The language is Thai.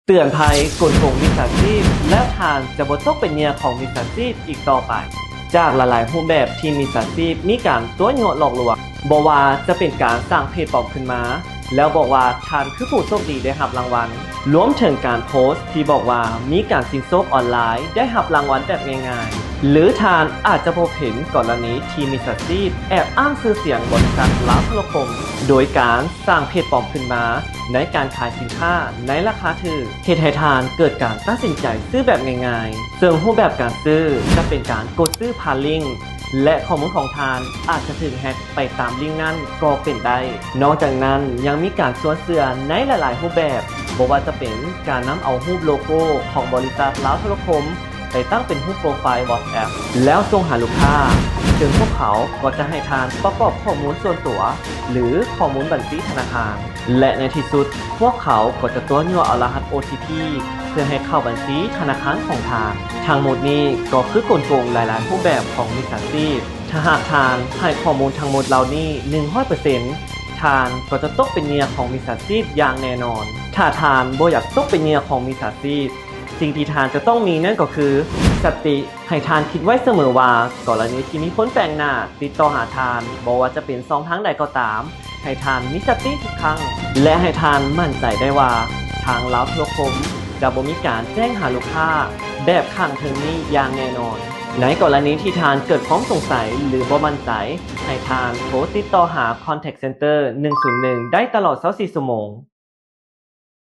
เตือนภัยกลโกงมิจฉาชีพแล้วทานจะบ่ตกเป็นเหยื่อของมิจฉาชีพอีกต่อไปจากหลายๆรูปแบบที่มิจฉาชีพมีการตัวโยนหลอกลวงบอกว่าจะเป็นการสร้างเพจปลอมขึ้นมาแล้วบอกว่าทานคือผู้โชคดีได้รับรางวัลรวมถึงการโพสต์ที่บอกว่ามีการสินโชคออนไลน์ได้รับรางวัลแบบง่ายๆหรือทานอาจจะพบเห็นกรณีที่มิจฉาชีพแอบอ้างชื่อเสียงบริษัทลาวโทรคมโดยการสร้างเพจปลอมขึ้นมาในการขายสินค้าในราคาถูกเหตุให้ทานเกิดการตัดสินใจซื้อแบบง่ายๆซึ่งรูปแบบการซื้อจะเป็นการกดซื้อผ่านลิงก์และข้อมูลของทานอาจจะถูกแฮ็กไปตามลิงก์นั้นก็เป็นได้นอกจากนั้นยังมีการสวมเสื้อในหลายๆรูปแบบบ่ว่าจะเป็นการนำเอารูปโลโก้ของบริษัทลาวโทรคมไปตั้งเป็นรูปโปรไฟล์ WhatsApp แล้วส่งหาลูกค้าซึ่งพวกเขาก็จะให้ทานประกอบข้อมูลส่วนตัวหรือข้อมูลบัญชีธนาคารและในที่สุดพวกเขาก็จะตัวยั่วเอารหัส OTP เพื่อให้เข้าบัญชีธนาคารของทานทั้งหมดนี้ก็คือกลโกงหลายๆรูปแบบของมิจฉาชีพถ้าหากทานให้ข้อมูลทั้งหมดเหล่านี้ 100%ทานก็จะตกเป็นเหยื่อของมิจฉาชีพอย่างแน่นอนถ้าทานบ่อยากตกเป็นเหยื่อของมิจฉาชีพสิ่งที่ทานจะต้องมีนั่นก็คือสติให้ทานคิดไว้เสมอว่ากรณีที่มีคนแปลกหน้าติดต่อหาทานบอกว่าจะเป็น2 ทางใดก็ตามให้ทานมีสติทุกครั้งและให้ทานมั่นใจได้ว่าทางลาวโทรคมจะบ่มีการแจ้งหาลูกค้าแบบข้างเทิงนี้อย่างแน่นอนในกรณีที่ทานเกิดความสงสัยหรือบ่มั่นใจให้ทานโทรติดต่อหา Contact Center 101ได้ตลอด24 ชั่วโมง